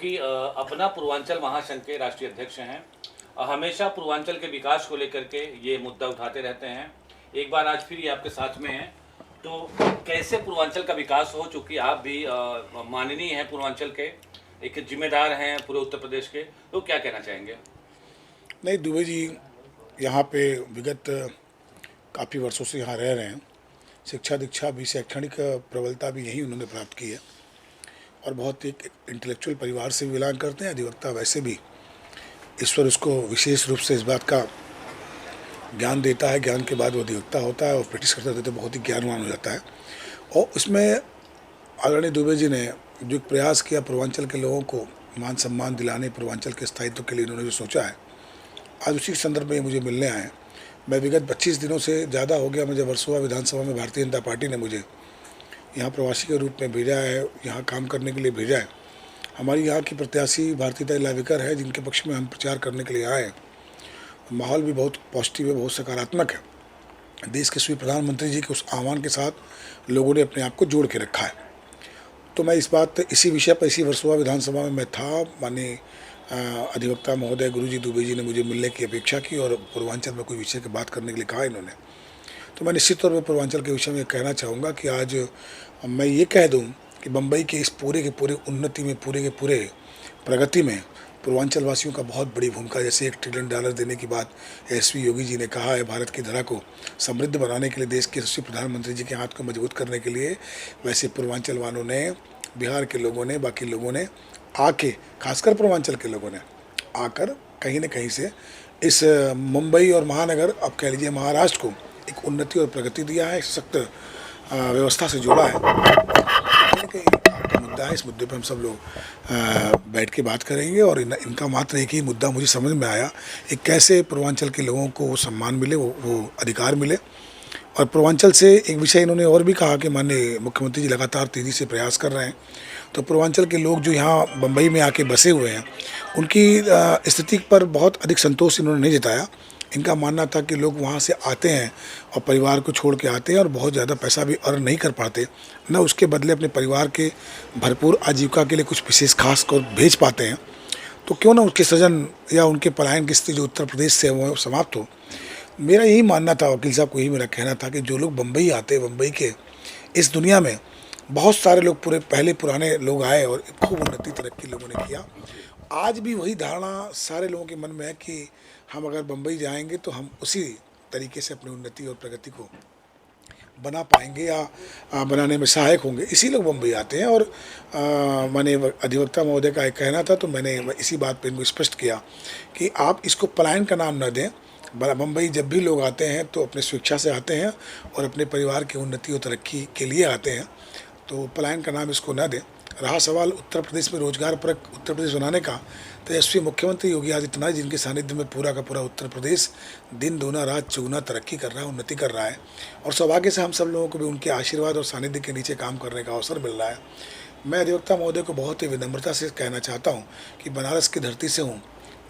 कि अपना पूर्वांचल महासंघ के राष्ट्रीय अध्यक्ष हैं। हमेशा पूर्वांचल के विकास को लेकर के ये मुद्दा उठाते रहते हैं। एक बार आज फिर ये आपके साथ में हैं, तो कैसे पूर्वांचल का विकास हो, चूँकि आप भी माननीय हैं, पूर्वांचल के एक जिम्मेदार हैं पूरे उत्तर प्रदेश के, तो क्या कहना चाहेंगे? नहीं, दुबे जी यहाँ पे विगत काफ़ी वर्षों से यहाँ रह रहे हैं। शिक्षा दीक्षा भी, शैक्षणिक प्रबलता भी यही उन्होंने प्राप्त की है और बहुत एक इंटेलेक्चुअल परिवार से भी बिलोंग करते हैं। अधिवक्ता वैसे भी ईश्वर उसको विशेष रूप से इस बात का ज्ञान देता है, ज्ञान के बाद वो अधिवक्ता होता है और प्रैक्टिस करते रहते तो बहुत ही ज्ञानवान हो जाता है। और उसमें आदरणीय दुबे जी ने जो एक प्रयास किया पूर्वांचल के लोगों को मान सम्मान दिलाने, पूर्वांचल के स्थायित्व के लिए इन्होंने जो सोचा है, आज उसी संदर्भ में मुझे मिलने आए। मैं विगत 25 दिनों से ज़्यादा हो गया मुझे वर्सोवा विधानसभा में भारतीय जनता पार्टी ने मुझे यहाँ प्रवासी के रूप में भेजा है, यहाँ काम करने के लिए भेजा है। हमारी यहाँ की प्रत्याशी भारतीता लाविकर है, जिनके पक्ष में हम प्रचार करने के लिए आए हैं। माहौल भी बहुत पॉजिटिव है, बहुत सकारात्मक है। देश के श्री प्रधानमंत्री जी के उस आह्वान के साथ लोगों ने अपने आप को जोड़ के रखा है। तो मैं इसी विषय पर इसी वर्सोवा विधानसभा में मैं था। माननीय अधिवक्ता महोदय गुरुजी दुबे जी ने मुझे मिलने की अपेक्षा की और पूर्वांचल में कोई विषय की बात करने के लिए कहा इन्होंने। तो मैं निश्चित तौर पर पूर्वांचल के विषय में कहना चाहूँगा कि आज मैं ये कह दूँ कि बम्बई के इस पूरे के पूरे उन्नति में, पूरे के पूरे प्रगति में पूर्वांचल वासियों का बहुत बड़ी भूमिका। जैसे $1 ट्रिलियन देने की बात एसवी योगी जी ने कहा है, भारत की धरा को समृद्ध बनाने के लिए, देश के यशस्वी प्रधानमंत्री जी के हाथ को मजबूत करने के लिए, वैसे पूर्वांचल वालों ने, बिहार के लोगों ने, बाकी लोगों ने आके, खासकर पूर्वांचल के लोगों ने आकर कहीं न कहीं से इस मुंबई और महानगर, अब कह लीजिए महाराष्ट्र को एक उन्नति और प्रगति दिया है, सख्त व्यवस्था से जोड़ा है। कहीं मुद्दा है, इस मुद्दे पर हम सब लोग बैठ के बात करेंगे और इनका मात्र एक ही मुद्दा मुझे समझ में आया, एक कैसे पूर्वांचल के लोगों को वो सम्मान मिले, वो अधिकार मिले। और पूर्वांचल से एक विषय इन्होंने और भी कहा कि माननीय मुख्यमंत्री जी लगातार तेज़ी से प्रयास कर रहे हैं। तो पूर्वांचल के लोग जो यहाँ बम्बई में आके बसे हुए हैं, उनकी स्थिति पर बहुत अधिक संतोष इन्होंने नहीं जताया। इनका मानना था कि लोग वहाँ से आते हैं और परिवार को छोड़ के आते हैं और बहुत ज़्यादा पैसा भी अर्न नहीं कर पाते, न उसके बदले अपने परिवार के भरपूर आजीविका के लिए कुछ विशेष खास कर भेज पाते हैं। तो क्यों ना उसके सृजन या उनके पलायन की स्थिति जो उत्तर प्रदेश से वो समाप्त हो। मेरा यही मानना था, वकील साहब को यही मेरा कहना था कि जो लोग बम्बई आते, बम्बई के इस दुनिया में बहुत सारे लोग पुराने लोग आए और खूब उन्नति तरक्की लोगों ने किया। आज भी वही धारणा सारे लोगों के मन में है कि हम अगर बम्बई जाएंगे तो हम उसी तरीके से अपनी उन्नति और प्रगति को बना पाएंगे या बनाने में सहायक होंगे, इसी लोग बम्बई आते हैं। और मैंने अधिवक्ता महोदय का एक कहना था, तो मैंने इसी बात पर इनको स्पष्ट किया कि आप इसको पलायन का नाम न दें। बम्बई जब भी लोग आते हैं तो अपने स्वेच्छा से आते हैं और अपने परिवार की उन्नति और तरक्की के लिए आते हैं, तो पलायन का नाम इसको न दें। रहा सवाल उत्तर प्रदेश में रोजगार परक उत्तर प्रदेश बनाने का, तो यशस्वी मुख्यमंत्री योगी आदित्यनाथ जिनके सानिध्य में पूरा का पूरा उत्तर प्रदेश दिन दूना रात चौगुना तरक्की कर रहा है, उन्नति कर रहा है। और सौभाग्य से हम सब लोगों को भी उनके आशीर्वाद और सानिध्य के नीचे काम करने का अवसर मिल रहा है। मैं अधिवक्ता महोदय को बहुत ही विनम्रता से कहना चाहता हूँ कि बनारस की धरती से हूँ,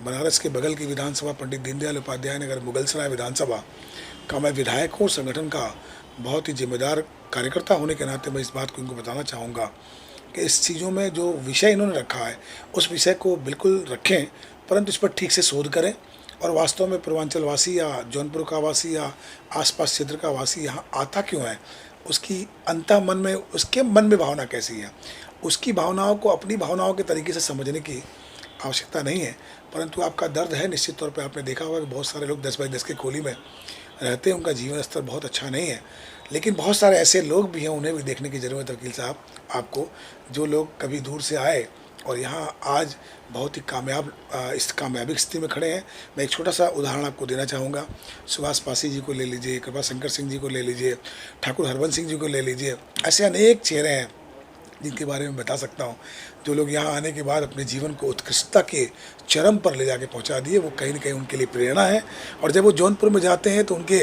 बनारस के बगल की विधानसभा पंडित दीनदयाल उपाध्याय नगर मुगलसराय विधानसभा का मैं विधायक हूँ। संगठन का बहुत ही जिम्मेदार कार्यकर्ता होने के नाते मैं इस बात को इनको बताना चाहूँगा कि इस चीज़ों में जो विषय इन्होंने रखा है उस विषय को बिल्कुल रखें, परंतु इस पर ठीक से शोध करें और वास्तव में पूर्वांचल वासी या जौनपुर का वासी या आसपास क्षेत्र का वासी यहाँ आता क्यों है, उसकी अंतः मन में, उसके मन में भावना कैसी है, उसकी भावनाओं को अपनी भावनाओं के तरीके से समझने की आवश्यकता नहीं है। परंतु आपका दर्द है, निश्चित तौर पे आपने देखा होगा कि बहुत सारे लोग 10 बाई 10 के कोली में रहते हैं, उनका जीवन स्तर बहुत अच्छा नहीं है। लेकिन बहुत सारे ऐसे लोग भी हैं, उन्हें भी देखने की ज़रूरत है वकील साहब आपको, जो लोग कभी दूर से आए और यहाँ आज बहुत ही इस कामयाबी की स्थिति में खड़े हैं। मैं एक छोटा सा उदाहरण आपको देना चाहूँगा। सुभाष पासी जी को ले लीजिए, कृपा शंकर सिंह जी को ले लीजिए, ठाकुर हरवंश सिंह जी को ले लीजिए। ऐसे अनेक चेहरे हैं जिनके बारे में बता सकता हूँ, जो लोग यहाँ आने के बाद अपने जीवन को उत्कृष्टता के चरम पर ले जाके पहुँचा दिए। वो कहीं न कहीं उनके लिए प्रेरणा है। और जब वो जौनपुर में जाते हैं तो उनके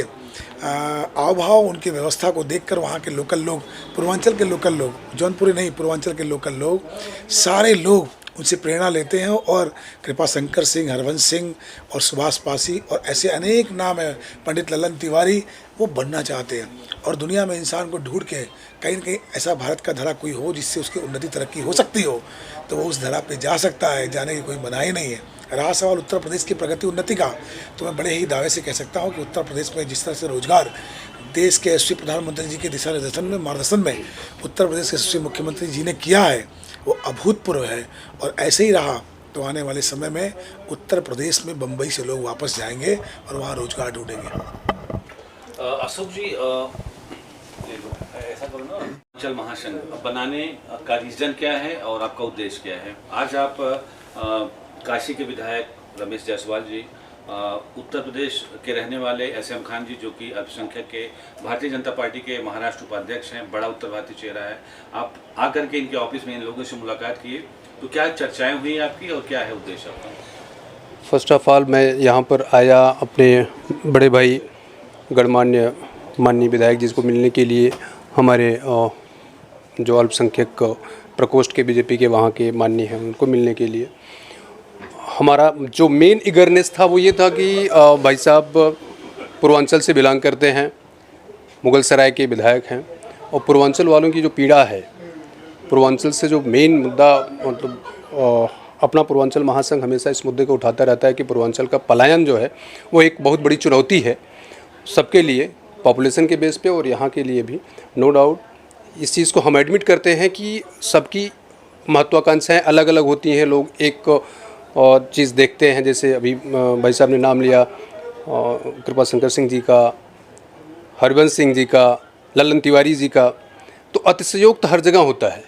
हाव भाव, उनकी व्यवस्था को देखकर वहाँ के लोकल लोग, पूर्वांचल के लोकल लोग, जौनपुरी नहीं पूर्वांचल के लोकल लोग, सारे लोग उनसे प्रेरणा लेते हैं और कृपा शंकर सिंह, हरवंश सिंह और सुभाष पासी और ऐसे अनेक नाम है, पंडित ललन तिवारी, वो बनना चाहते हैं। और दुनिया में इंसान को ढूंढ के कहीं न कहीं ऐसा भारत का धरा कोई हो जिससे उसकी उन्नति तरक्की हो सकती हो, तो वो उस धरा पे जा सकता है, जाने की कोई मनाही नहीं है। रहा सवाल उत्तर प्रदेश की प्रगति उन्नति का, तो मैं बड़े ही दावे से कह सकता हूँ कि उत्तर प्रदेश में जिस तरह से रोजगार देश के यशस्वी प्रधानमंत्री जी के दिशा निर्देशन में, मार्गदर्शन में उत्तर प्रदेश के यशस्वी मुख्यमंत्री जी ने किया है, वो अभूतपूर्व है। और ऐसे ही रहा तो आने वाले समय में उत्तर प्रदेश में बम्बई से लोग वापस जाएंगे और वहाँ रोजगार ढूंढेंगे। अशोक जी, ऐसा करो ना, पूर्वांचल महासंघ बनाने का रीजन क्या है और आपका उद्देश्य क्या है? आज आप काशी के विधायक रमेश जायसवाल जी, उत्तर प्रदेश के रहने वाले एसएम खान जी, जो कि अल्पसंख्यक के भारतीय जनता पार्टी के महाराष्ट्र उपाध्यक्ष हैं, बड़ा उत्तर भारतीय चेहरा है, आप आकर के इनके ऑफिस में इन लोगों से मुलाकात किए, तो क्या चर्चाएं हुई आपकी और क्या है उद्देश्य आपका? फर्स्ट ऑफ ऑल मैं यहाँ पर आया अपने बड़े भाई गणमान्य माननीय विधायक जी को मिलने के लिए, हमारे जो अल्पसंख्यक प्रकोष्ठ के बीजेपी के वहाँ के माननीय हैं उनको मिलने के लिए। हमारा जो मेन इगरनेस था वो ये था कि भाई साहब पूर्वांचल से बिलोंग करते हैं, मुगल सराय के विधायक हैं, और पूर्वांचल वालों की जो पीड़ा है, पूर्वांचल से जो मेन मुद्दा, मतलब अपना पूर्वांचल महासंघ हमेशा इस मुद्दे को उठाता रहता है कि पूर्वांचल का पलायन जो है वो एक बहुत बड़ी चुनौती है सबके लिए, पॉपुलेशन के बेस पे और यहाँ के लिए भी, नो डाउट। इस चीज़ को हम एडमिट करते हैं कि सबकी महत्वाकांक्षाएं अलग अलग होती हैं। लोग एक और चीज़ देखते हैं, जैसे अभी भाई साहब ने नाम लिया कृपा शंकर सिंह जी का, हरवंश सिंह जी का, ललन तिवारी जी का, तो अतिशयोक्त हर जगह होता है,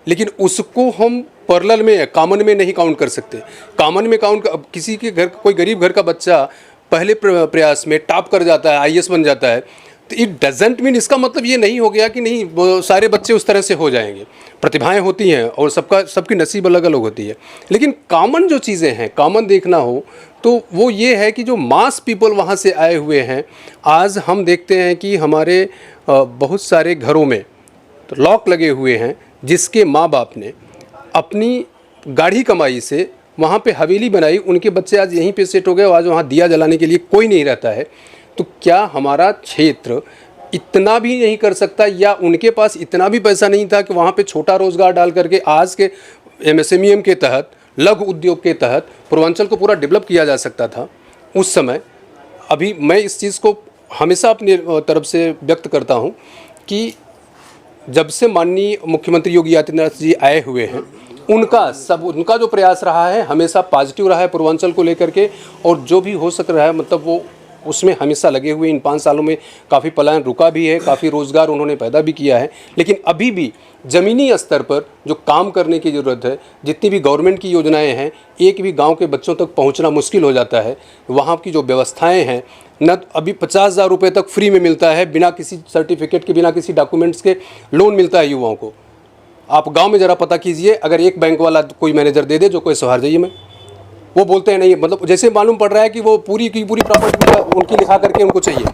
लेकिन उसको हम पैरेलल में, कॉमन में नहीं काउंट कर सकते। कॉमन में काउंट, अब किसी के घर, कोई गरीब घर का बच्चा पहले प्रयास में टॉप कर जाता है, आईएएस बन जाता है, तो इट डजेंट मीन, इसका मतलब ये नहीं हो गया कि नहीं वो सारे बच्चे उस तरह से हो जाएंगे। प्रतिभाएं होती हैं और सबकी नसीब अलग अलग होती है, लेकिन कॉमन जो चीज़ें हैं, कॉमन देखना हो तो वो ये है कि जो मास पीपल वहाँ से आए हुए हैं, आज हम देखते हैं कि हमारे बहुत सारे घरों में तो लॉक लगे हुए हैं, जिसके माँ बाप ने अपनी गाढ़ी कमाई से वहाँ पे हवेली बनाई, उनके बच्चे आज यहीं पे सेट हो गए, आज वहाँ दिया जलाने के लिए कोई नहीं रहता है। तो क्या हमारा क्षेत्र इतना भी नहीं कर सकता, या उनके पास इतना भी पैसा नहीं था कि वहाँ पे छोटा रोज़गार डाल करके आज के एमएसएमई के तहत, लघु उद्योग के तहत पूर्वांचल को पूरा डेवलप किया जा सकता था उस समय। अभी मैं इस चीज़ को हमेशा अपनी तरफ से व्यक्त करता हूँ कि जब से माननीय मुख्यमंत्री योगी आदित्यनाथ जी आए हुए हैं, उनका जो प्रयास रहा है हमेशा पॉजिटिव रहा है पूर्वांचल को लेकर के, और जो भी हो सक रहा है, मतलब वो उसमें हमेशा लगे हुए। इन 5 सालों में काफ़ी पलायन रुका भी है, काफ़ी रोज़गार उन्होंने पैदा भी किया है, लेकिन अभी भी ज़मीनी स्तर पर जो काम करने की ज़रूरत है, जितनी भी गवर्नमेंट की योजनाएं हैं, एक भी गांव के बच्चों तक पहुंचना मुश्किल हो जाता है। वहां की जो व्यवस्थाएं हैं, न अभी 50,000 रुपये तक फ्री में मिलता है, बिना किसी सर्टिफिकेट के, बिना किसी डॉक्यूमेंट्स के लोन मिलता है युवाओं को। आप गाँव में ज़रा पता कीजिए, अगर एक बैंक वाला कोई मैनेजर दे दे जो कोई सहार जाइए में, वो बोलते हैं नहीं, मतलब जैसे मालूम पड़ रहा है कि वो पूरी की पूरी प्रॉपर्टी उनकी लिखा करके उनको चाहिए,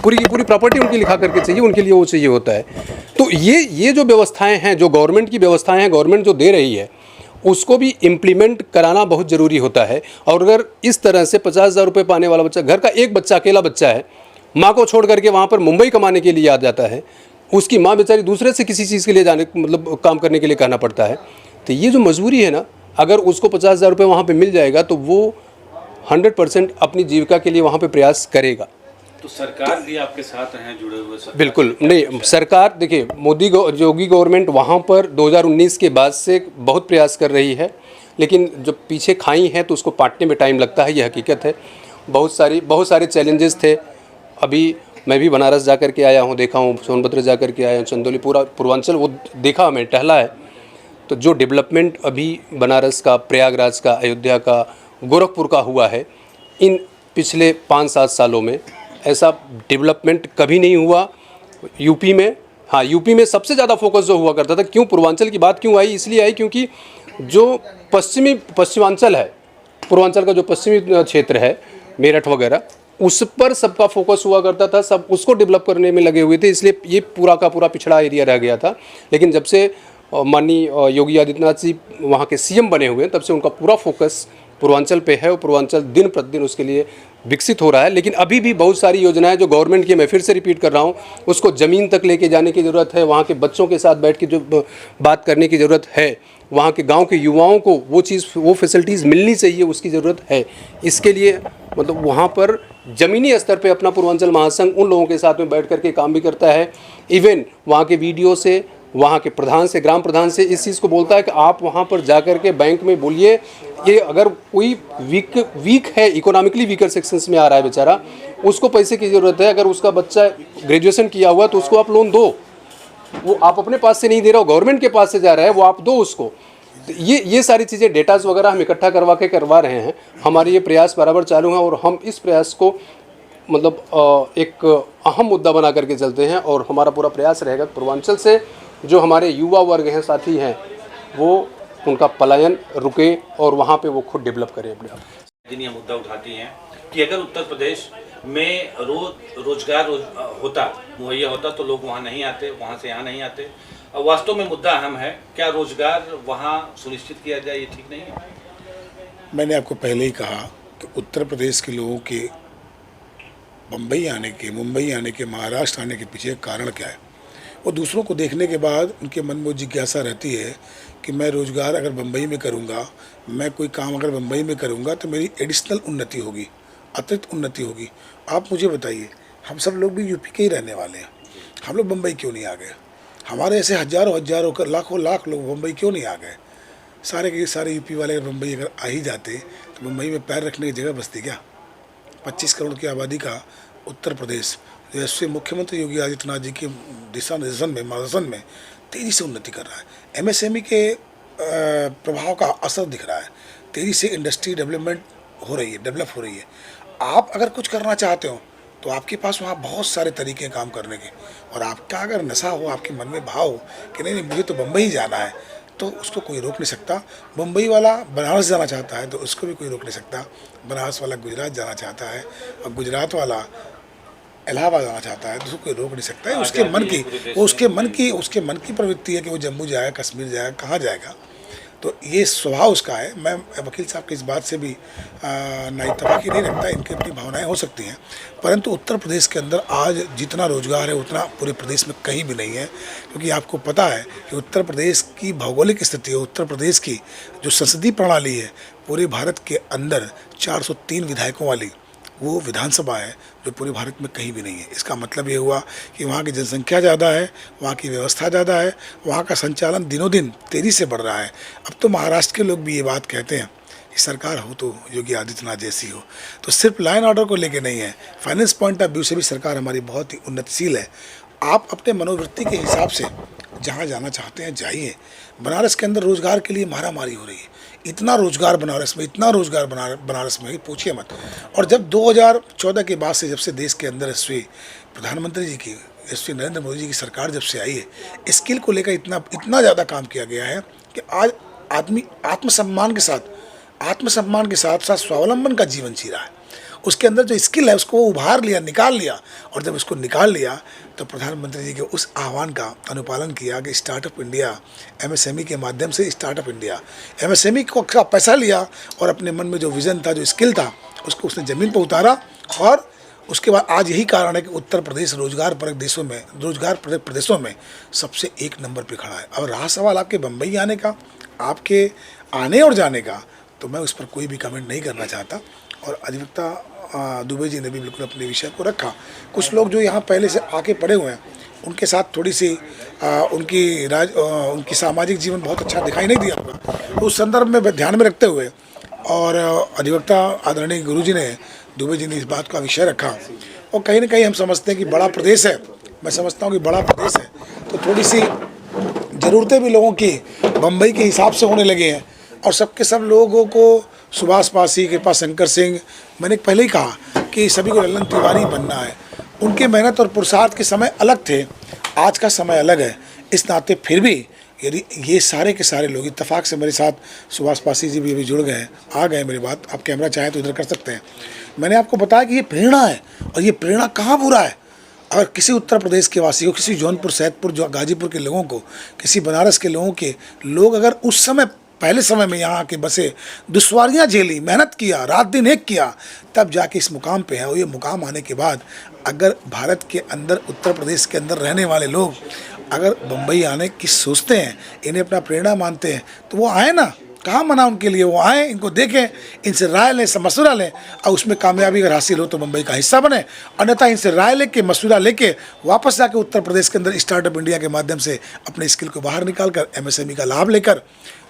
पूरी की पूरी प्रॉपर्टी उनकी लिखा करके चाहिए, उनके लिए वो चाहिए होता है। तो ये जो व्यवस्थाएं हैं, जो गवर्नमेंट की व्यवस्थाएं हैं, गवर्नमेंट जो दे रही है, उसको भी इम्प्लीमेंट कराना बहुत ज़रूरी होता है। और अगर इस तरह से 50,000 रुपये पाने वाला बच्चा, घर का एक बच्चा, अकेला बच्चा है, माँ को छोड़ करके वहाँ पर मुंबई कमाने के लिए आ जाता है, उसकी माँ बेचारी दूसरे से किसी चीज़ के लिए जाने, मतलब काम करने के लिए कहना पड़ता है। तो ये जो मजबूरी है ना, अगर उसको 50,000 रुपये वहाँ पे मिल जाएगा तो वो 100% अपनी जीविका के लिए वहाँ पे प्रयास करेगा। तो सरकार भी आपके साथ हैं जुड़े हुए? बिल्कुल नहीं, सरकार देखिए, योगी गवर्नमेंट वहाँ पर 2019 के बाद से बहुत प्रयास कर रही है, लेकिन जो पीछे खाई है तो उसको पाटने में टाइम लगता है, ये हकीकत है। बहुत सारे चैलेंजेस थे। अभी मैं भी बनारस जा कर के आया हूँ, देखा हूँ, सोनभद्र जा कर के आया हूँ, चंदौली, पूरा पूर्वांचल वो देखा, मैं टहला है। तो जो डेवलपमेंट अभी बनारस का, प्रयागराज का, अयोध्या का, गोरखपुर का हुआ है, इन पिछले 5-7 सालों में ऐसा डेवलपमेंट कभी नहीं हुआ यूपी में। हाँ, यूपी में सबसे ज़्यादा फोकस जो हुआ करता था, क्यों पूर्वांचल की बात क्यों आई, इसलिए आई क्योंकि जो पश्चिमांचल है, पूर्वांचल का जो पश्चिमी क्षेत्र है, मेरठ वगैरह, उस पर सबका फोकस हुआ करता था, सब उसको डेवलप करने में लगे हुए थे, इसलिए ये पूरा का पूरा पिछड़ा एरिया रह गया था। लेकिन जब से माननीय योगी आदित्यनाथ जी वहाँ के सीएम बने हुए हैं, तब से उनका पूरा फोकस पूर्वांचल पे है और पूर्वांचल दिन प्रतिदिन उसके लिए विकसित हो रहा है। लेकिन अभी भी बहुत सारी योजनाएं जो गवर्नमेंट की, मैं फिर से रिपीट कर रहा हूं, उसको ज़मीन तक लेके जाने की ज़रूरत है। वहाँ के बच्चों के साथ बैठ के जो बात करने की ज़रूरत है, वहाँ के गांव के युवाओं को वो फैसिलिटीज़ मिलनी चाहिए, उसकी ज़रूरत है। इसके लिए मतलब वहाँ पर ज़मीनी स्तर पे अपना पूर्वांचल महासंघ उन लोगों के साथ में बैठ करके काम भी करता है। इवन वहाँ के वीडियो से, वहाँ के प्रधान से, ग्राम प्रधान से इस चीज़ को बोलता है कि आप वहाँ पर जा कर के बैंक में बोलिए, ये अगर कोई वीक है, इकोनॉमिकली वीकर सेक्शंस में आ रहा है बेचारा, उसको पैसे की ज़रूरत है, अगर उसका बच्चा ग्रेजुएशन किया हुआ तो उसको आप लोन दो। वो आप अपने पास से नहीं दे रहे हो, गवर्नमेंट के पास से जा रहा है, वो आप दो उसको। तो ये सारी चीज़ें, डेटाज वगैरह हम इकट्ठा करवा रहे हैं। हमारे ये प्रयास बराबर चालू हैं और हम इस प्रयास को मतलब एक अहम मुद्दा बना करके चलते हैं। और हमारा पूरा प्रयास रहेगा पूर्वांचल से जो हमारे युवा वर्ग हैं, साथी हैं, वो उनका पलायन रुके और वहाँ पे वो खुद डेवलप करें अपने आप। दिन ये मुद्दा उठाती हैं कि अगर उत्तर प्रदेश में रोजगार मुहैया होता तो लोग वहाँ नहीं आते, वहाँ से यहाँ नहीं आते। वास्तव में मुद्दा अहम है, क्या रोजगार वहाँ सुनिश्चित किया जाए, ये ठीक नहीं है? मैंने आपको पहले ही कहा कि उत्तर प्रदेश के लोगों के बम्बई आने के, मुंबई आने के, महाराष्ट्र आने के पीछे कारण क्या है? वो दूसरों को देखने के बाद उनके मन में जिज्ञासा रहती है कि मैं रोज़गार अगर बम्बई में करूँगा, मैं कोई काम अगर बम्बई में करूँगा तो मेरी एडिशनल उन्नति होगी, अतिरिक्त उन्नति होगी। आप मुझे बताइए, हम सब लोग भी यूपी के ही रहने वाले हैं, हम लोग बम्बई क्यों नहीं आ गए? हमारे ऐसे हज़ारों लाखों लाख लोग बम्बई क्यों नहीं आ गए? सारे के सारे यूपी वाले अगर बम्बई अगर आ ही जाते तो बम्बई में पैर रखने की जगह बचती क्या? 25 करोड़ की आबादी का उत्तर प्रदेश, जैसे मुख्यमंत्री योगी आदित्यनाथ जी के दिशा निर्देशन में तेज़ी से उन्नति कर रहा है। एमएसएमई के प्रभाव का असर दिख रहा है, तेज़ी से इंडस्ट्री डेवलप हो रही है। आप अगर कुछ करना चाहते हो तो आपके पास वहाँ बहुत सारे तरीके हैं काम करने के, और आपका अगर नशा हो, आपके मन में भाव हो कि नहीं मुझे तो बम्बई जाना है, तो उसको कोई रोक नहीं सकता। मुंबई वाला बनारस जाना चाहता है तो उसको भी कोई रोक नहीं सकता। बनारस वाला गुजरात जाना चाहता है और गुजरात वाला इलाहाबाद जाना चाहता है तो उसको कोई रोक नहीं सकता है। उसके मन की प्रवृत्ति है कि वो जम्मू जाए, कश्मीर जाए, कहाँ जाएगा। तो ये स्वभाव उसका है। मैं वकील साहब की इस बात से भी नाइतफाकी नहीं रखता, इनकी अपनी भावनाएं हो सकती हैं, परंतु उत्तर प्रदेश के अंदर आज जितना रोजगार है उतना पूरे प्रदेश में कहीं भी नहीं है। क्योंकि आपको पता है कि उत्तर प्रदेश की भौगोलिक स्थिति है, उत्तर प्रदेश की जो संसदीय प्रणाली है, पूरे भारत के अंदर 403 विधायकों वाली वो विधानसभा है जो पूरे भारत में कहीं भी नहीं है। इसका मतलब ये हुआ कि वहाँ की जनसंख्या ज़्यादा है, वहाँ की व्यवस्था ज़्यादा है, वहाँ का संचालन दिनों दिन तेज़ी से बढ़ रहा है। अब तो महाराष्ट्र के लोग भी ये बात कहते हैं कि सरकार हो तो योगी आदित्यनाथ जैसी हो। तो सिर्फ लॉ एंड ऑर्डर को लेके नहीं है, फाइनेंस पॉइंट ऑफ व्यू से भी सरकार हमारी बहुत ही उन्नतशील है। आप अपने मनोवृत्ति के हिसाब से जहाँ जाना चाहते हैं जाइए। बनारस के अंदर रोज़गार के लिए मारामारी हो रही है, इतना रोज़गार बनारस में पूछिए मत। और जब 2014 के बाद से, जब से देश के अंदर प्रधानमंत्री जी की, नरेंद्र मोदी जी की सरकार जब से आई है, स्किल को लेकर इतना ज़्यादा काम किया गया है कि आज आदमी आत्मसम्मान के साथ स्वावलंबन का जीवन जी रहा है। उसके अंदर जो स्किल है उसको वो उभार लिया, निकाल लिया, और जब उसको निकाल लिया तो प्रधानमंत्री जी के उस आह्वान का अनुपालन किया कि स्टार्टअप इंडिया, एमएसएमई के माध्यम से स्टार्टअप इंडिया, एमएसएमई का पैसा लिया और अपने मन में जो विज़न था, जो स्किल था, उसको उसने ज़मीन पर उतारा। और उसके बाद आज यही कारण है कि उत्तर प्रदेश रोजगार प्रदेशों में सबसे 1 नंबर पे खड़ा है। अब रहा सवाल आपके बम्बई आने का, आपके आने और जाने का, तो मैं उस पर कोई भी कमेंट नहीं करना चाहता। और अधिवक्ता दुबे जी ने भी बिल्कुल अपने विषय को रखा। कुछ लोग जो यहाँ पहले से आके पड़े हुए हैं, उनके साथ थोड़ी सी उनकी सामाजिक जीवन बहुत अच्छा दिखाई नहीं दिया होगा, तो उस संदर्भ में ध्यान में रखते हुए और अधिवक्ता आदरणीय गुरुजी ने, दुबे जी ने इस बात का विषय रखा। और कहीं ना कहीं हम समझते हैं कि बड़ा प्रदेश है, मैं समझता हूँ कि बड़ा प्रदेश है, तो थोड़ी सी ज़रूरतें भी लोगों की बम्बई के हिसाब से होने लगे हैं। और सबके सब लोगों को सुभाष पासी, कृपा शंकर सिंह, मैंने पहले ही कहा कि सभी को लल्लन तिवारी बनना है। उनके मेहनत और पुरुषार्थ के समय अलग थे, आज का समय अलग है। इस नाते फिर भी यदि ये सारे के सारे लोग इत्तेफाक से, मेरे साथ सुभाष पासी जी भी अभी जुड़ गए हैं, आ गए मेरी बात, आप कैमरा चाहें तो इधर कर सकते हैं। मैंने आपको बताया कि ये प्रेरणा है, और ये प्रेरणा कहाँ बुरा है। अगर किसी उत्तर प्रदेश के वासी को, किसी जौनपुर, सैदपुर, जो गाजीपुर के लोगों को, किसी बनारस के लोगों के लोग अगर उस समय, पहले समय में यहाँ आके बसे, दुश्वारियाँ झेली, मेहनत किया, रात दिन एक किया, तब जाके इस मुकाम पे है। और ये मुकाम आने के बाद अगर भारत के अंदर, उत्तर प्रदेश के अंदर रहने वाले लोग अगर बम्बई आने की सोचते हैं, इन्हें अपना प्रेरणा मानते हैं, तो वो आए ना, कहाँ मना उनके लिए। वो आएँ, इनको देखें, इनसे राय लें, मशवरा लें, और उसमें कामयाबी अगर हासिल हो तो मुंबई का हिस्सा बने, अन्यथा इनसे राय लेके, मशवरा लेके वापस जाके उत्तर प्रदेश के अंदर स्टार्टअप इंडिया के माध्यम से अपने स्किल को बाहर निकाल कर MSME का लाभ लेकर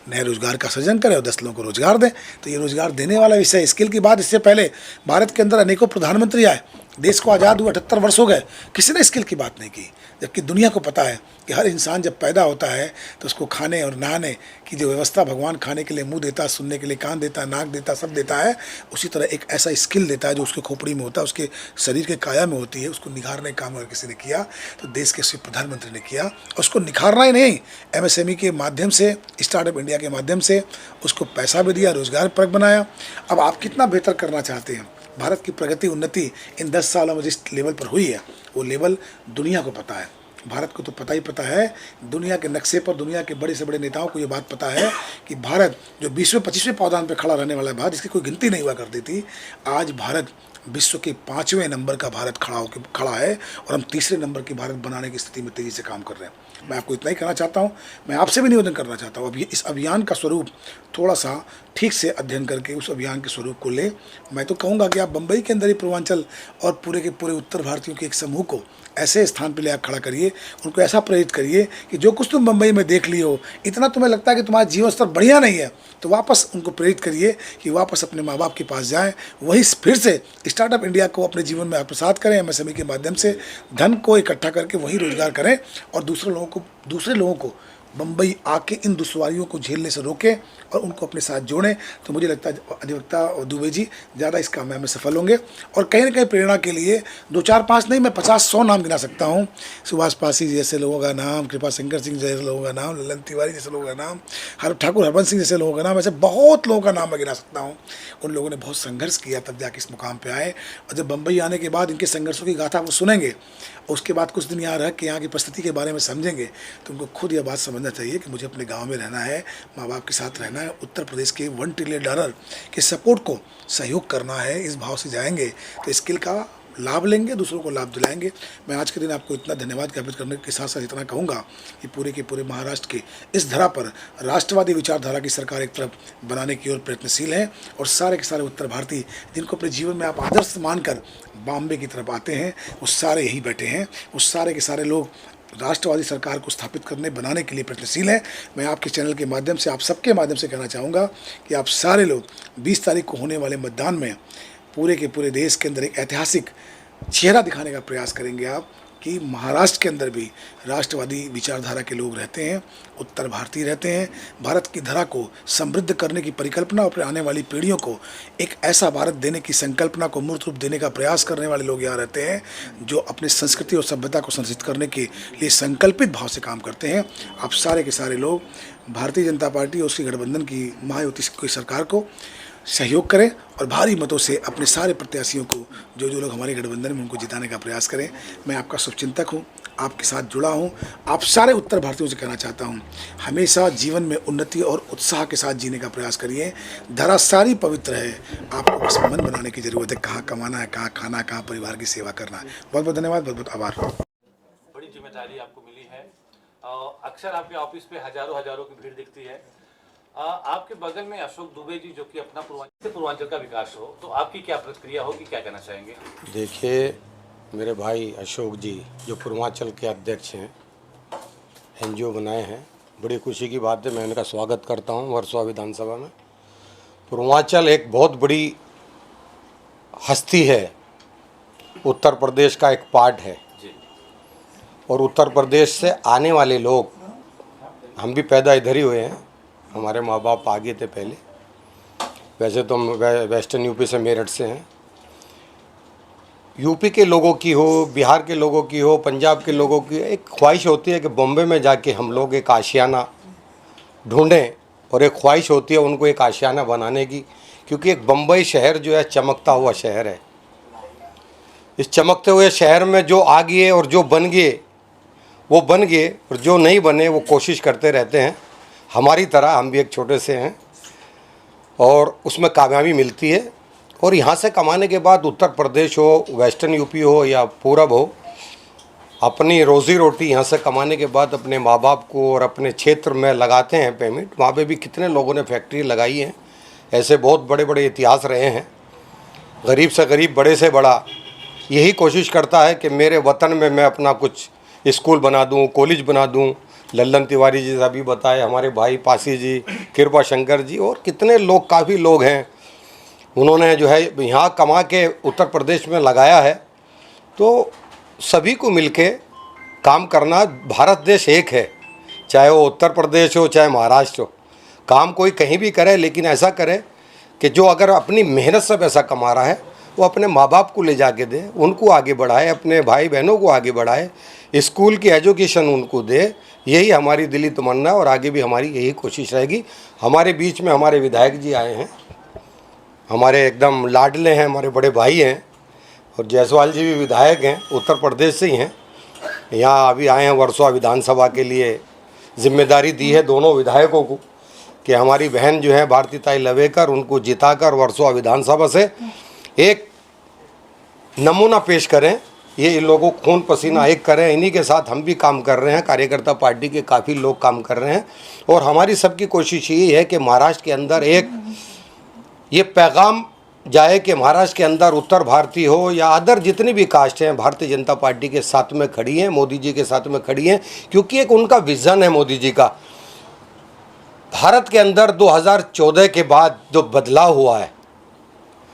नए रोजगार का सृजन करें और 10 लोगों को रोजगार दें। तो ये रोजगार देने वाला विषय। स्किल की बात, इससे पहले भारत के अंदर अनेकों प्रधानमंत्री आए, देश को आज़ाद हुए 78 वर्ष हो गए, किसी ने स्किल की बात नहीं की। जबकि दुनिया को पता है कि हर इंसान जब पैदा होता है तो उसको खाने और नहाने की जो व्यवस्था भगवान खाने के लिए मुंह देता, सुनने के लिए कान देता, नाक देता, सब देता है, उसी तरह एक ऐसा स्किल देता है जो उसके खोपड़ी में होता है, उसके शरीर के काया में होती है। उसको निखारने का काम अगर किसी ने किया तो देश के सिर्फ प्रधानमंत्री ने किया। और उसको निखारना ही नहीं, MSME के माध्यम से, स्टार्टअप इंडिया के माध्यम से उसको पैसा भी दिया, रोजगार परक बनाया। अब आप कितना बेहतर करना चाहते हैं? भारत की प्रगति, उन्नति इन 10 सालों में जिस लेवल पर हुई है, वो लेवल दुनिया को पता है। भारत को तो पता ही पता है, दुनिया के नक्शे पर दुनिया के बड़े से बड़े नेताओं को ये बात पता है कि भारत जो 20वें 25वें पावदान पर खड़ा रहने वाला है, भारत जिसकी कोई गिनती नहीं हुआ करती थी, आज भारत विश्व के 5वें नंबर का भारत खड़ा है और हम 3रे नंबर की भारत बनाने की स्थिति में तेज़ी से काम कर रहे हैं। मैं आपको इतना ही कहना चाहता हूँ, मैं आपसे भी निवेदन करना चाहता हूँ, अभी इस अभियान का स्वरूप थोड़ा सा ठीक से अध्ययन करके उस अभियान के स्वरूप को ले। मैं तो कहूँगा कि आप बम्बई के अंदर ही पूर्वांचल और पूरे के पूरे उत्तर भारतीयों के एक समूह को ऐसे स्थान पे ले आप खड़ा करिए, उनको ऐसा प्रेरित करिए कि जो कुछ तुम बम्बई में देख लिए हो, इतना तुम्हें लगता है कि तुम्हारा जीवन स्तर बढ़िया नहीं है, तो वापस उनको प्रेरित करिए कि वापस अपने माँ बाप के पास जाएं, वही फिर से स्टार्टअप इंडिया को अपने जीवन में आत्मसात करें, MSME के माध्यम से धन को इकट्ठा करके वही रोजगार करें और दूसरे लोगों को बम्बई आके इन दुश्वारियों को झेलने से रोकें और उनको अपने साथ जोड़ें। तो मुझे लगता है अधिवक्ता दुबे जी ज़्यादा इस काम में सफल होंगे। और कहीं ना कहीं प्रेरणा के लिए 2 4 5 नहीं, मैं 50-100 नाम गिना सकता हूँ। सुभाष पासी जैसे लोगों का नाम, कृपा शंकर सिंह जैसे लोगों का नाम, ललन तिवारी जैसे लोगों का नाम, ठाकुर हरबंस सिंह जैसे लोगों का नाम, ऐसे बहुत लोगों का नाम मैं गिना सकता हूँ। उन लोगों ने बहुत संघर्ष किया, तब जाके इस मुकाम पर आए। और जब बम्बई आने के बाद इनके संघर्षों की गाथा वो सुनेंगे, उसके बाद कुछ दिन यहाँ रह के यहाँ की परिस्थिति के बारे में समझेंगे, तो उनको खुद यह बात समझना चाहिए कि मुझे अपने गांव में रहना है, माँ बाप के साथ रहना है, उत्तर प्रदेश के $1 ट्रिलियन के सपोर्ट को सहयोग करना है। इस भाव से जाएंगे तो स्किल का लाभ लेंगे, दूसरों को लाभ दिलाएंगे। मैं आज के दिन आपको इतना धन्यवाद ज्ञापित करने के साथ साथ इतना कहूँगा कि पूरे के पूरे महाराष्ट्र के इस धरा पर राष्ट्रवादी विचारधारा की सरकार एक तरफ बनाने की ओर प्रयत्नशील है और सारे के सारे उत्तर भारतीय जिनको अपने जीवन में आप आदर्श मानकर बॉम्बे की तरफ आते हैं, वो सारे यहीं बैठे हैं। वो सारे के सारे लोग राष्ट्रवादी सरकार को स्थापित करने, बनाने के लिए प्रयत्नशील है। मैं आपके चैनल के माध्यम से, आप सबके माध्यम से कहना चाहूँगा कि आप सारे लोग 20 तारीख को होने वाले मतदान में पूरे के पूरे देश के अंदर एक ऐतिहासिक चेहरा दिखाने का प्रयास करेंगे आप कि महाराष्ट्र के अंदर भी राष्ट्रवादी विचारधारा के लोग रहते हैं, उत्तर भारतीय रहते हैं। भारत की धरा को समृद्ध करने की परिकल्पना और आने वाली पीढ़ियों को एक ऐसा भारत देने की संकल्पना को मूर्त रूप देने का प्रयास करने वाले लोग यहाँ रहते हैं, जो अपने संस्कृति और सभ्यता को संरक्षित करने के लिए संकल्पित भाव से काम करते हैं। आप सारे के सारे लोग भारतीय जनता पार्टी और उसकी गठबंधन की महायुति की सरकार को सहयोग करें और भारी मतों से अपने सारे प्रत्याशियों को, जो लोग हमारे गठबंधन में, उनको जिताने का प्रयास करें। मैं आपका शुभचिंतक हूँ, आपके साथ जुड़ा हूँ। आप सारे उत्तर भारतीयों से कहना चाहता हूँ, हमेशा जीवन में उन्नति और उत्साह के साथ जीने का प्रयास करिए। धरा सारी पवित्र है, आपको बस मन बनाने की ज़रूरत है। कहाँ कमाना है, कहाँ खाना, कहाँ परिवार की सेवा करना है। बहुत बहुत धन्यवाद, बहुत बहुत आभार। बड़ी जिम्मेदारी आपको मिली है। अक्सर आपके ऑफिस पे हजारों की भीड़ दिखती है। आपके बगल में अशोक दुबे जी, जो कि अपना पूर्वांचल का विकास हो, तो आपकी क्या प्रतिक्रिया होगी, क्या कहना चाहेंगे? देखिए, मेरे भाई अशोक जी जो पूर्वांचल के अध्यक्ष हैं, NGO बनाए हैं, बड़ी खुशी की बात है। मैं इनका स्वागत करता हूं वर्सोवा विधानसभा में। पूर्वांचल एक बहुत बड़ी हस्ती है, उत्तर प्रदेश का एक पार्ट है और उत्तर प्रदेश से आने वाले लोग, हम भी पैदा इधर ही हुए हैं, हमारे माँ बाप आगे थे पहले। वैसे तो हम वेस्टर्न यूपी से, मेरठ से हैं। यूपी के लोगों की हो, बिहार के लोगों की हो, पंजाब के लोगों की एक ख्वाहिश होती है कि बॉम्बे में जाके हम लोग एक आशियाना ढूंढें, और एक ख्वाहिश होती है उनको एक आशियाना बनाने की, क्योंकि एक बम्बई शहर जो है चमकता हुआ शहर है। इस चमकते हुए शहर में जो आ गए और जो बन गए वो बन गए, और जो नहीं बने वो कोशिश करते रहते हैं। हमारी तरह हम भी एक छोटे से हैं और उसमें कामयाबी मिलती है। और यहाँ से कमाने के बाद उत्तर प्रदेश हो, वेस्टर्न यूपी हो या पूरब हो, अपनी रोज़ी रोटी यहाँ से कमाने के बाद अपने माँ बाप को और अपने क्षेत्र में लगाते हैं पेमेंट। वहाँ पे भी कितने लोगों ने फैक्ट्री लगाई हैं, ऐसे बहुत बड़े बड़े इतिहास रहे हैं। गरीब से गरीब, बड़े से बड़ा यही कोशिश करता है कि मेरे वतन में मैं अपना कुछ स्कूल बना दूं, कॉलेज बना दूं। लल्लन तिवारी जी अभी बताए, हमारे भाई पासी जी, कृपा शंकर जी और कितने लोग, काफ़ी लोग हैं, उन्होंने जो है यहाँ कमा के उत्तर प्रदेश में लगाया है। तो सभी को मिलके काम करना, भारत देश एक है, चाहे वो उत्तर प्रदेश हो चाहे महाराष्ट्र हो। काम कोई कहीं भी करे, लेकिन ऐसा करे कि जो अगर अपनी मेहनत से पैसा कमा रहा है वो अपने माँ बाप को ले जाके दे, उनको आगे बढ़ाए, अपने भाई बहनों को आगे बढ़ाए, स्कूल की एजुकेशन उनको दे। यही हमारी दिली तमन्ना है और आगे भी हमारी यही कोशिश रहेगी। हमारे बीच में हमारे विधायक जी आए हैं, हमारे एकदम लाडले हैं, हमारे बड़े भाई हैं, और जायसवाल जी भी विधायक हैं, उत्तर प्रदेश से ही हैं। यहाँ अभी आए हैं वर्सोवा विधानसभा के लिए। जिम्मेदारी दी है दोनों विधायकों को कि हमारी बहन जो है भारतीताई लवेकर, उनको जिताकर वर्सोवा विधानसभा से एक नमूना पेश करें। ये इन लोगों को खून पसीना एक करें। इन्हीं के साथ हम भी काम कर रहे हैं, कार्यकर्ता पार्टी के काफ़ी लोग काम कर रहे हैं। और हमारी सबकी कोशिश ये है कि महाराष्ट्र के अंदर एक ये पैगाम जाए कि महाराष्ट्र के अंदर उत्तर भारतीय हो या अदर जितनी भी कास्ट हैं, भारतीय जनता पार्टी के साथ में खड़ी हैं, मोदी जी के साथ में खड़ी हैं, क्योंकि एक उनका विज़न है मोदी जी का। भारत के अंदर 2014 के बाद जो बदलाव हुआ है,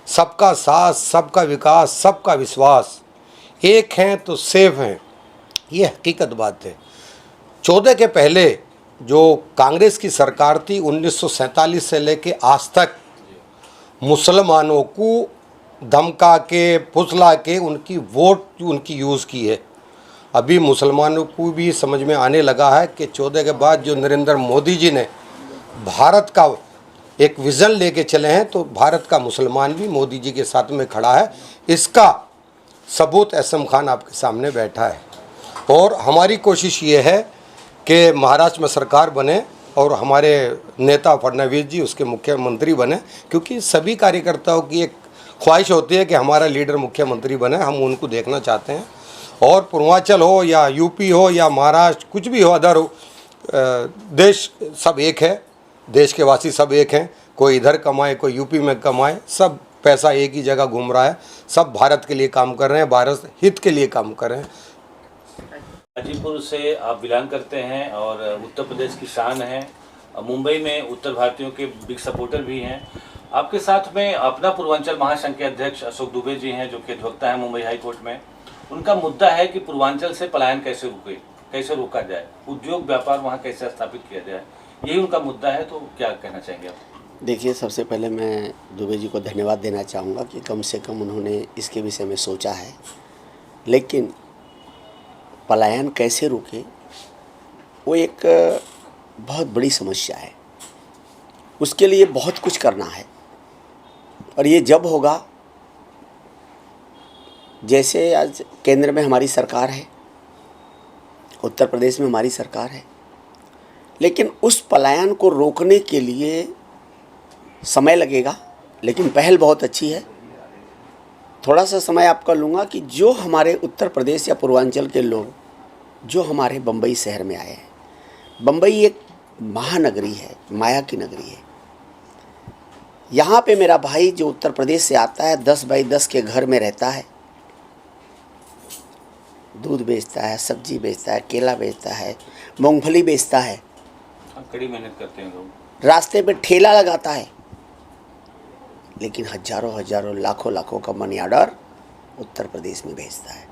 सबका साथ, सबका विकास, सबका विश्वास, एक हैं तो सेफ हैं, ये हकीकत बात है। 14 के पहले जो कांग्रेस की सरकार थी, 1947 से लेके आज तक मुसलमानों को धमका के, फुसला के उनकी वोट उनकी यूज़ की है। अभी मुसलमानों को भी समझ में आने लगा है कि 14 के बाद जो नरेंद्र मोदी जी ने भारत का एक विज़न लेके चले हैं, तो भारत का मुसलमान भी मोदी जी के साथ में खड़ा है। इसका सबूत एसएम खान आपके सामने बैठा है। और हमारी कोशिश ये है कि महाराष्ट्र में सरकार बने और हमारे नेता फडणवीस जी उसके मुख्यमंत्री बने, क्योंकि सभी कार्यकर्ताओं की एक ख्वाहिश होती है कि हमारा लीडर मुख्यमंत्री बने। हम उनको देखना चाहते हैं। और पूर्वांचल हो या यूपी हो या महाराष्ट्र, कुछ भी हो, अदर हो, देश सब एक है, देश के वासी सब एक हैं। कोई इधर कमाए, कोई यूपी में कमाए, सब पैसा एक ही जगह घूम रहा है। सब भारत के लिए काम कर रहे हैं, भारत हित के लिए काम कर रहे हैं। गाजीपुर से आप बिलोंग करते हैं और उत्तर प्रदेश की शान है। मुंबई में उत्तर भारतीयों के बिग सपोर्टर भी हैं। आपके साथ में अपना पूर्वांचल महासंघ के अध्यक्ष अशोक दुबे जी हैं, जो कि अधिवक्ता हैं मुंबई हाई कोर्ट में। उनका मुद्दा है कि पूर्वांचल से पलायन कैसे रोका जाए, उद्योग व्यापार वहाँ कैसे स्थापित किया जाए, यही उनका मुद्दा है। तो क्या कहना चाहेंगे आप? देखिए, सबसे पहले मैं दुबे जी को धन्यवाद देना चाहूँगा कि कम से कम उन्होंने इसके विषय में सोचा है। लेकिन पलायन कैसे रोके, वो एक बहुत बड़ी समस्या है। उसके लिए बहुत कुछ करना है और ये जब होगा, जैसे आज केंद्र में हमारी सरकार है, उत्तर प्रदेश में हमारी सरकार है, लेकिन उस पलायन को रोकने के लिए समय लगेगा। लेकिन पहल बहुत अच्छी है। थोड़ा सा समय आपका लूँगा कि जो हमारे उत्तर प्रदेश या पूर्वांचल के लोग जो हमारे बम्बई शहर में आए हैं, बम्बई एक महानगरी है, माया की नगरी है। यहाँ पे मेरा भाई जो उत्तर प्रदेश से आता है, 10 बाई 10 के घर में रहता है, दूध बेचता है, सब्जी बेचता है, केला बेचता है, मूंगफली बेचता है, कड़ी मेहनत करते हैं लोग, रास्ते पे ठेला लगाता है, लेकिन हजारों लाखों का मनी ऑर्डर उत्तर प्रदेश में भेजता है।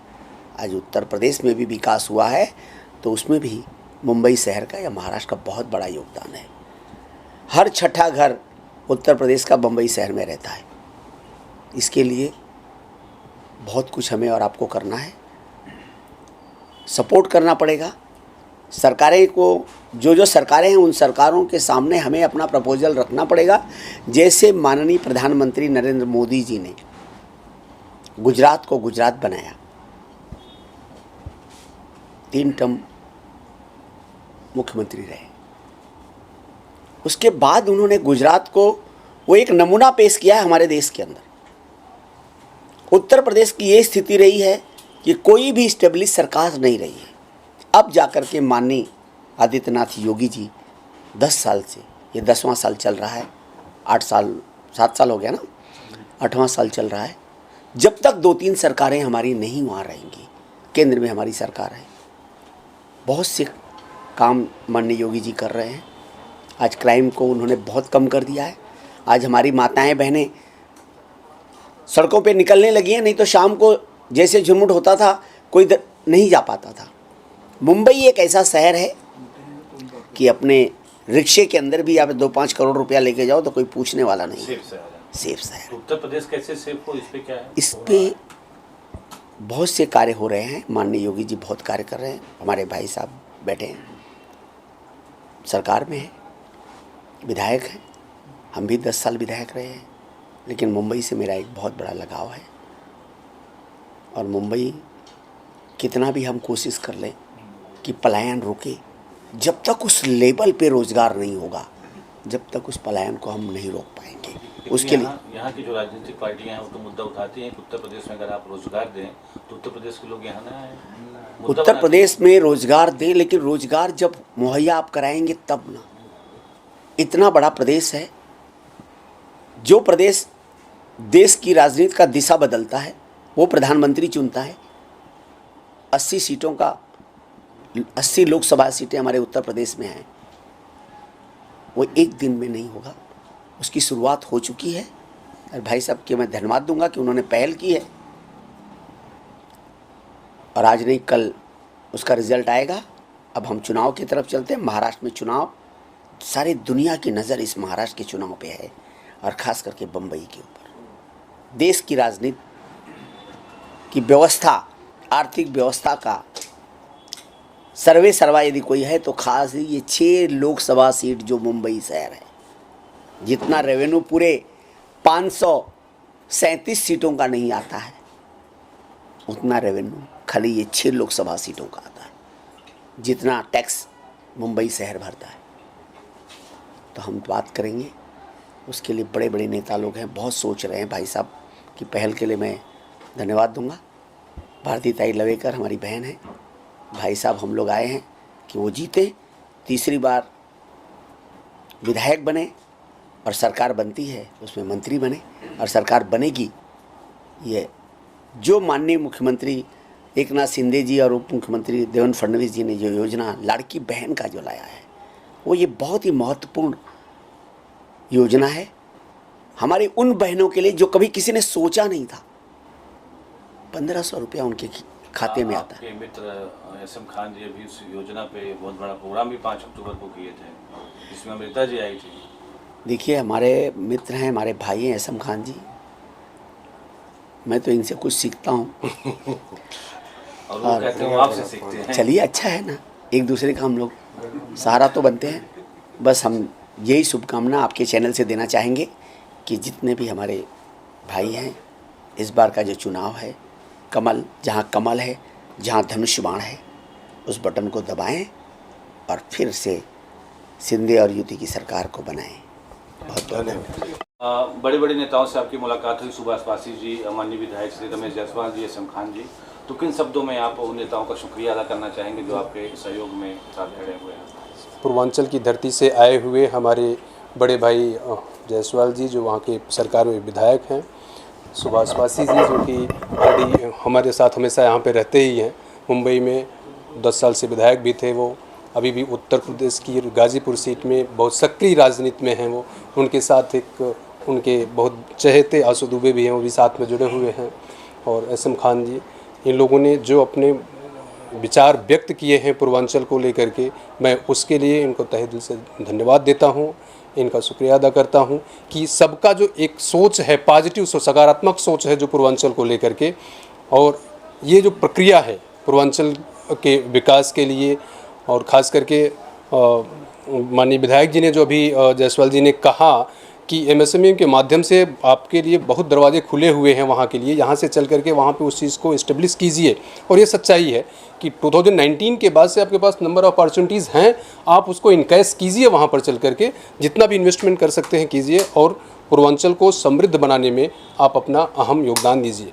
आज उत्तर प्रदेश में भी विकास हुआ है, तो उसमें भी मुंबई शहर का या महाराष्ट्र का बहुत बड़ा योगदान है। हर छठा घर उत्तर प्रदेश का मुंबई शहर में रहता है। इसके लिए बहुत कुछ हमें और आपको करना है, सपोर्ट करना पड़ेगा। सरकारें को, जो सरकारें हैं, उन सरकारों के सामने हमें अपना प्रपोजल रखना पड़ेगा। जैसे माननीय प्रधानमंत्री नरेंद्र मोदी जी ने गुजरात को गुजरात बनाया, 3 टर्म मुख्यमंत्री रहे। उसके बाद उन्होंने गुजरात को वो एक नमूना पेश किया है हमारे देश के अंदर। उत्तर प्रदेश की ये स्थिति रही है कि कोई भी स्टेब्लिश सरकार नहीं रही है। अब जाकर के माननीय आदित्यनाथ योगी जी 10 साल से, ये 10वां साल चल रहा है, 7 साल हो गया ना, 8वां साल चल रहा है। जब तक 2-3 सरकारें हमारी नहीं वहाँ रहेंगी, केंद्र में हमारी सरकार है, बहुत से काम माननीय योगी जी कर रहे हैं। आज क्राइम को उन्होंने बहुत कम कर दिया है। आज हमारी माताएं बहनें सड़कों पे निकलने लगी हैं, नहीं तो शाम को जैसे झुरमुट होता था कोई नहीं जा पाता था। मुंबई एक ऐसा शहर है कि अपने रिक्शे के अंदर भी आप 2-5 करोड़ रुपया लेके जाओ तो कोई पूछने वाला नहीं है। सेफ शहर। उत्तर प्रदेश कैसे सेफ हो, इस पे क्या है? इस पे बहुत से कार्य हो रहे हैं। माननीय योगी जी बहुत कार्य कर रहे हैं। हमारे भाई साहब बैठे हैं, सरकार में हैं, विधायक हैं। हम भी 10 साल विधायक रहे हैं, लेकिन मुंबई से मेरा एक बहुत बड़ा लगाव है। और मुंबई कितना भी हम कोशिश कर लें कि पलायन रुके, जब तक उस लेवल पे रोजगार नहीं होगा, जब तक उस पलायन को हम नहीं रोक पाएंगे। उसके लिए यहाँ की जो राजनीतिक पार्टियां हैं वो तो मुद्दा उठाती हैं कि उत्तर प्रदेश में अगर आप रोजगार दें तो उत्तर प्रदेश के लोग यहाँ ना आए। उत्तर प्रदेश में रोजगार दें, लेकिन रोजगार जब मुहैया आप कराएंगे तब ना। इतना बड़ा प्रदेश है, जो प्रदेश देश की राजनीति का दिशा बदलता है वो प्रधानमंत्री चुनता है। 80 सीटों का 80 लोकसभा सीटें हमारे उत्तर प्रदेश में हैं। वो एक दिन में नहीं होगा, उसकी शुरुआत हो चुकी है। और भाई साहब के मैं धन्यवाद दूंगा कि उन्होंने पहल की है, और आज नहीं कल उसका रिजल्ट आएगा। अब हम चुनाव की तरफ चलते हैं। महाराष्ट्र में चुनाव, सारी दुनिया की नज़र इस महाराष्ट्र के चुनाव पे है, और ख़ास करके बम्बई के ऊपर। देश की राजनीति की व्यवस्था, आर्थिक व्यवस्था का सर्वे सर्वा यदि कोई है तो खास ये 6 लोकसभा सीट जो मुंबई शहर है, जितना रेवेन्यू पूरे 537 सीटों का नहीं आता है, उतना रेवेन्यू खाली ये 6 लोकसभा सीटों का आता है। जितना टैक्स मुंबई शहर भरता है। तो हम बात करेंगे, उसके लिए बड़े बड़े नेता लोग हैं, बहुत सोच रहे हैं। भाई साहब की पहल के लिए मैं धन्यवाद दूंगा। भारती ताई लवेकर हमारी बहन है। भाई साहब हम लोग आए हैं कि वो जीते, तीसरी बार विधायक बने, और सरकार बनती है उसमें मंत्री बने, और सरकार बनेगी। ये जो माननीय मुख्यमंत्री एकनाथ शिंदे जी और उप मुख्यमंत्री देवेंद्र फडणवीस जी ने जो योजना लाड़की बहन का जो लाया है, वो ये बहुत ही महत्वपूर्ण योजना है हमारी उन बहनों के लिए जो कभी किसी ने सोचा नहीं था। 1500 रुपया उनके खाते में आता है। आपके मित्र एसएम खान जी अभी इस योजना पे बहुत बड़ा प्रोग्राम भी 5 अक्टूबर को किए थे, जिसमें अमृता जी आई थी। देखिए, हमारे मित्र हैं, हमारे भाई हैं एसएम खान जी। मैं तो इनसे कुछ सीखता हूँ और वो कहते हैं आपसे सीखते हैं। चलिए, अच्छा है ना, एक दूसरे का हम लोग सहारा तो बनते हैं। बस हम यही शुभकामना आपके चैनल से देना चाहेंगे कि जितने भी हमारे भाई हैं, इस बार का जो चुनाव है, कमल जहाँ कमल है, जहाँ धनुष बाण है, उस बटन को दबाएं और फिर से शिंदे और युति की सरकार को बनाएं। बहुत धन्यवाद। बड़े बड़े नेताओं से आपकी मुलाकात हुई, सुभाष पासी जी, माननीय विधायक श्री रमेश जायसवाल जी, एसएम खान जी। तो किन शब्दों में आप उन नेताओं का शुक्रिया अदा करना चाहेंगे जो आपके सहयोग में साथ खड़े हुए हैं? पूर्वांचल की धरती से आए हुए हमारे बड़े भाई जायसवाल जी जो वहाँ के सरकार में विधायक हैं, सुभाष पासी जी जो कि ऑलरेडी हमारे साथ हमेशा यहाँ पे रहते ही हैं, मुंबई में 10 साल से विधायक भी थे। वो अभी भी उत्तर प्रदेश की गाजीपुर सीट में बहुत सक्रिय राजनीति में हैं। वो उनके साथ एक उनके बहुत चहेते आंसू दुबे भी हैं, वो भी साथ में जुड़े हुए हैं। और एसएम खान जी, इन लोगों ने जो अपने विचार व्यक्त किए हैं पूर्वांचल को लेकर के, मैं उसके लिए इनको तहे दिल से धन्यवाद देता हूँ, इनका शुक्रिया अदा करता हूँ कि सबका जो एक सोच है, पॉजिटिव सोच, सकारात्मक सोच है जो पूर्वांचल को लेकर के, और ये जो प्रक्रिया है पूर्वांचल के विकास के लिए, और ख़ास करके माननीय विधायक जी ने जो अभी जायसवाल जी ने कहा कि एमएसएमई के माध्यम से आपके लिए बहुत दरवाजे खुले हुए हैं वहाँ के लिए, यहाँ से चल करके वहाँ पे उस चीज़ को इस्टेब्लिश कीजिए। और ये सच्चाई है कि 2019 के बाद से आपके पास नंबर ऑफ अपॉर्चुनिटीज़ हैं, आप उसको इनकैश कीजिए, वहाँ पर चल करके जितना भी इन्वेस्टमेंट कर सकते हैं कीजिए और पूर्वांचल को समृद्ध बनाने में आप अपना अहम योगदान दीजिए।